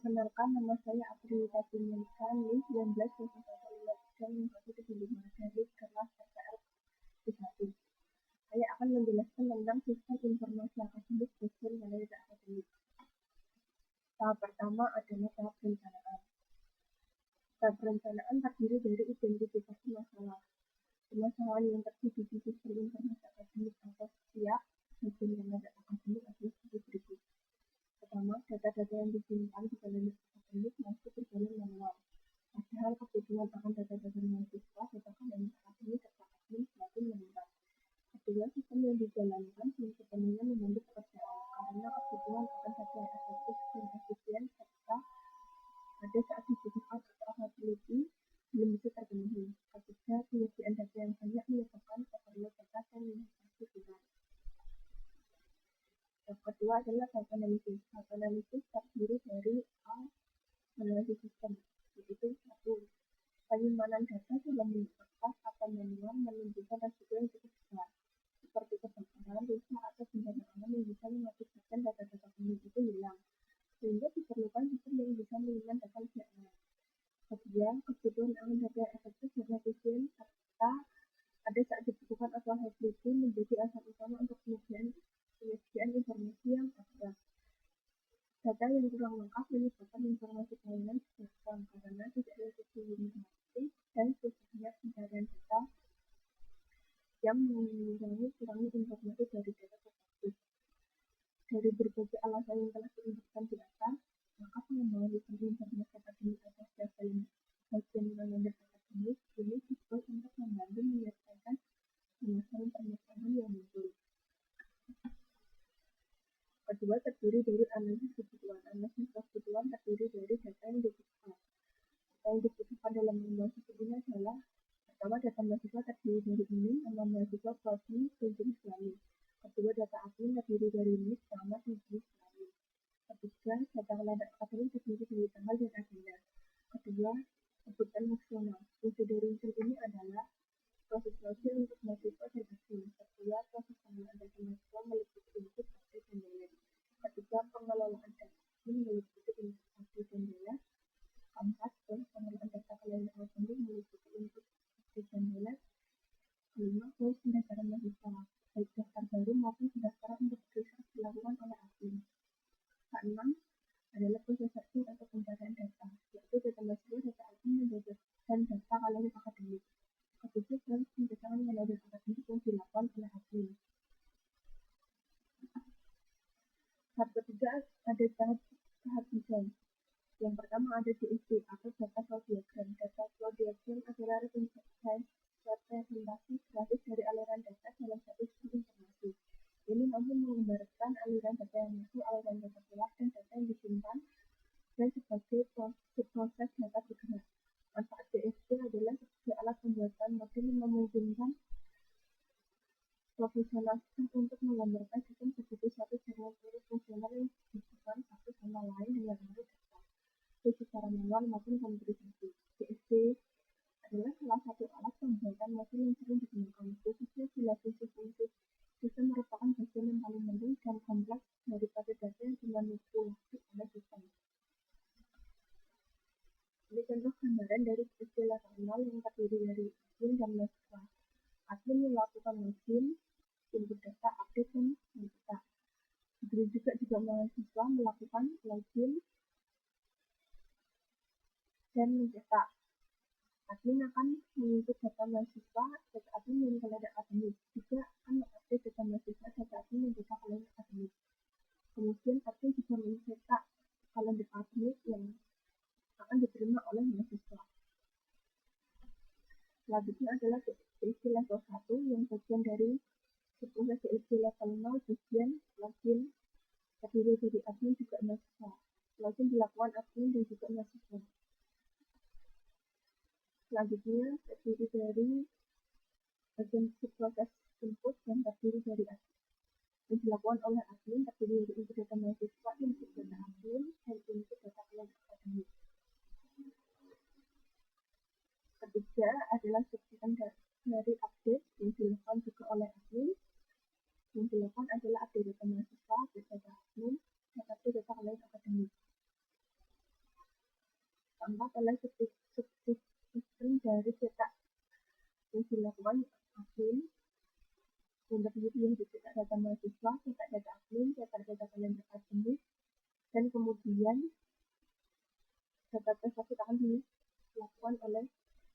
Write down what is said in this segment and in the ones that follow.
Perkenalkan, nama saya April Tatimulka, NIM 192153 dari kelas SPR 1. Saya akan menjelaskan tentang sistem informasi akademik dosen manajer akademik. Tahap pertama adalah tahap perencanaan. Tahap perencanaan terdiri dari identifikasi masalah. Permasalahan yang terjadi di sistem informasi akademik atau setiap dosen manajer akademik adalah sebagai berikut. Pertama, data-data yang disimpan di dalam akademik masih berjalan manual. Padahal kebutuhan akan data-data mahasiswa, data akademik serta admin semakin meningkat. Kedua, sistem yang dijalankan belum sepenuhnya membantu pekerjaan karena kebutuhan akan data yang efektif dan efisien serta pada saat dibutuhkan atau availability belum bisa terpenuhi. Ketiga, penyediaan data yang banyak menyebabkan overload data dan administrasi kurang. Yang kedua adalah data analisis. Data analisis terdiri dari analisis sistem, yaitu 1. Penyimpanan data dalam bentuk kertas atau manual menunjukkan resiko yang cukup besar, seperti kebakaran, rusak, atau bencana alam yang bisa mengakibatkan data-data penting itu hilang, sehingga diperlukan sistem yang bisa menyimpan data lebih aman. Kedua, kebutuhan akan data yang efektif dan efisien serta ada saat dibutuhkan atau availability menjadi alasan utama untuk penyediaan informasi yang akurat. Data yang kurang lengkap menyebabkan informasi pelayanan tidak kurang karena tidak ada informasi dan susahnya pencarian data yang mengurangi kurangnya informasi dari data tersebut. Dari berbagai alasan yang telah diungkapkan di atas, maka pengembangan sistem informasi akademik atas dasar bagian manajer akademik ini dibuat untuk membantu menyelesaikan permasalahan yang muncul. Kedua, terdiri dari analisis kebutuhan. Analisis kebutuhan terdiri dari data yang dibutuhkan. Data yang dibutuhkan dalam membuat sistem ini adalah: pertama, data mahasiswa terdiri dari NIM, nama mahasiswa, prodi, dan jenis kelamin. Kedua, data admin terdiri dari NIM, nama, dan jenis kelamin. Ketiga, data manajer akademik terdiri dari tanggal dan agenda. Kedua, kebutuhan fungsional. Fungsi dari unsur ini adalah proses login untuk mahasiswa dan admin. Kedua, proses pengelolaan data mahasiswa meliputi input, output, dan data. Ketiga, pengelolaan data admin meliputi input, output, dan data. Keempat, proses pengelolaan data kalian akademik meliputi input, output, dan data. Kelima, proses pendaftaran mahasiswa, baik daftar baru maupun pendaftaran untuk research dilakukan oleh admin. Keenam, adalah proses searching atau pencarian data, yaitu data mahasiswa, data admin, dan data kalian akademik. Ketujuh, proses pencegahan manajer akademik yang dilakukan oleh admin. Tahap ketiga ada tahap desain. Yang pertama ada DFD atau data flow diagram. Data flow diagram adalah representasi grafis dari aliran data dalam satu sistem informasi. Ini mampu menggambarkan aliran data yang masuk, aliran data keluar, dan data yang disimpan, dan sebagai proses data bergerak. Manfaat DFD adalah sebagai alat pembuatan model yang memungkinkan profesional untuk menggambarkan sistem sebagai satu jaringan fungsional yang dihubungkan satu sama lain dengan arus data, baik secara manual maupun komputerisasi. DFD adalah salah satu alat pembuatan model yang sering digunakan, khususnya bila fungsi-fungsi sistem merupakan bagian yang paling penting dan kompleks daripada data yang dimanipulasi oleh sistem. Ini contoh gambaran dari DFD level 0 yang terdiri dari admin dan mahasiswa. Admin melakukan login, input data, update, dan mencetak. Begitu juga mahasiswa melakukan login dan mencetak. Admin akan menginput data mahasiswa, data admin, dan data akademik. Juga akan mengupdate data mahasiswa, data admin, dan data kalender akademik. Kemudian admin juga mencetak kalender akademik yang akan diterima oleh mahasiswa. Selanjutnya adalah DFD level 1 yang bagian dari proses DFD level 0 bagian login terdiri dari admin juga mahasiswa. Login dilakukan admin dan juga mahasiswa. Selanjutnya terdiri dari bagian proses input yang terdiri dari admin. Yang dilakukan oleh admin terdiri dari input data mahasiswa, input data admin, dan input data kalender akademik. Ketiga adalah subsequent dari update yang dilakukan juga oleh admin. Yang dilakukan adalah update data mahasiswa, data admin, dan update data kalender akademik. keempat adalah subsistem dari cetak yang dilakukan admin. Yang ketujuh cetak data mahasiswa, cetak data admin, cetak data kalender akademik, dan kemudian data prestasi akan dilakukan oleh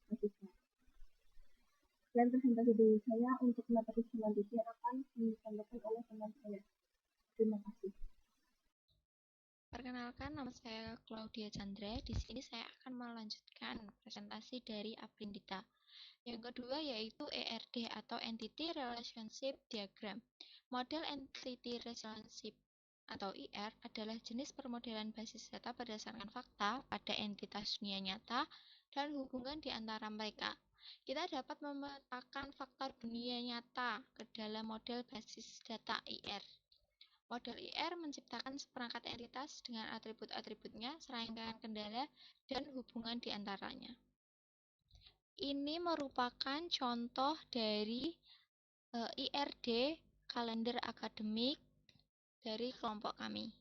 mahasiswa. Dan presentasi dari saya untuk materi selanjutnya akan disampaikan oleh teman saya. Terima kasih. Perkenalkan, nama saya Claudia Chandra. Di sini saya akan melanjutkan presentasi dari Aprindita. Yang kedua yaitu ERD atau Entity Relationship Diagram. Model Entity Relationship atau IR adalah jenis permodelan basis data berdasarkan fakta pada entitas dunia nyata dan hubungan di antara mereka. Kita dapat memetakan faktor dunia nyata ke dalam model basis data IR. Model IR menciptakan seperangkat entitas dengan atribut-atributnya, serangkaian kendala, dan hubungan di antaranya. Ini merupakan contoh dari IRD kalender akademik dari kelompok kami.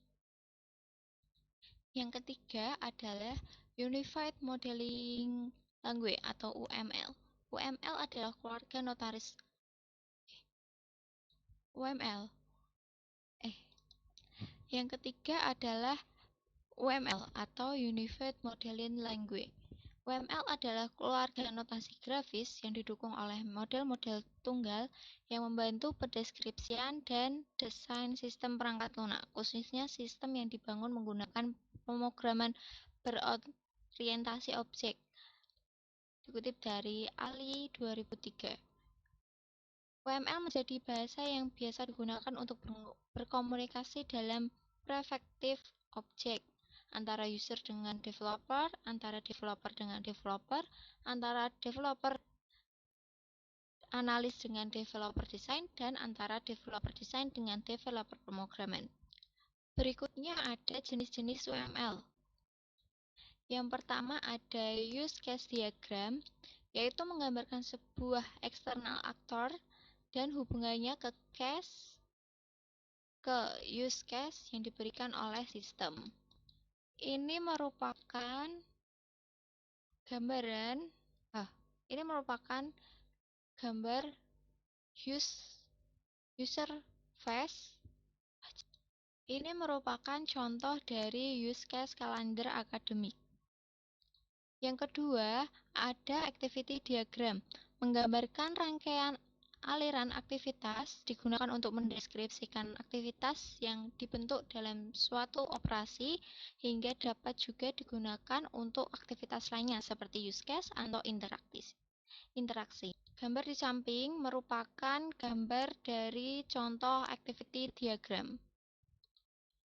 Yang ketiga adalah Unified Modeling Language atau UML. UML adalah keluarga notaris. UML. Yang ketiga adalah UML atau Unified Modeling Language. UML adalah keluarga notasi grafis yang didukung oleh model-model tunggal yang membantu pendeskripsian dan desain sistem perangkat lunak, khususnya sistem yang dibangun menggunakan pemrograman berorientasi objek. Dikutip dari Ali 2003. UML menjadi bahasa yang biasa digunakan untuk berkomunikasi dalam perspektif objek antara user dengan developer, antara developer dengan developer, antara developer analis dengan developer desain, dan antara developer desain dengan developer pemrograman. Berikutnya ada jenis-jenis UML. Yang pertama ada use case diagram, yaitu menggambarkan sebuah external actor dan hubungannya ke use case yang diberikan oleh sistem. Ini merupakan gambar user face. Ini merupakan contoh dari use case kalender akademik. Yang kedua, ada activity diagram, menggambarkan rangkaian aliran aktivitas digunakan untuk mendeskripsikan aktivitas yang dibentuk dalam suatu operasi hingga dapat juga digunakan untuk aktivitas lainnya seperti use case atau interaksi. Gambar di samping merupakan gambar dari contoh activity diagram.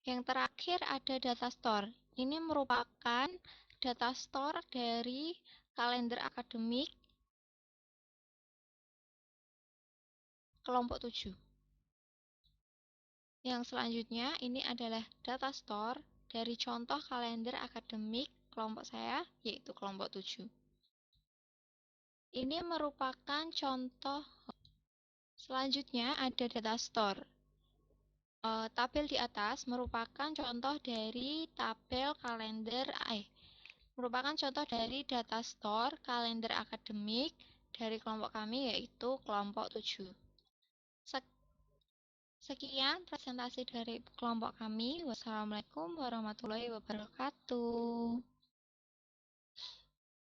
Yang terakhir ada data store. Ini merupakan data store dari kalender akademik kelompok 7. Yang selanjutnya ini adalah data store dari contoh kalender akademik kelompok saya, yaitu kelompok 7. Ini merupakan contoh. Selanjutnya ada data store. Tabel di atas merupakan contoh dari merupakan contoh dari data store kalender akademik dari kelompok kami, yaitu kelompok 7. Sekian presentasi dari kelompok kami. Wassalamualaikum warahmatullahi wabarakatuh.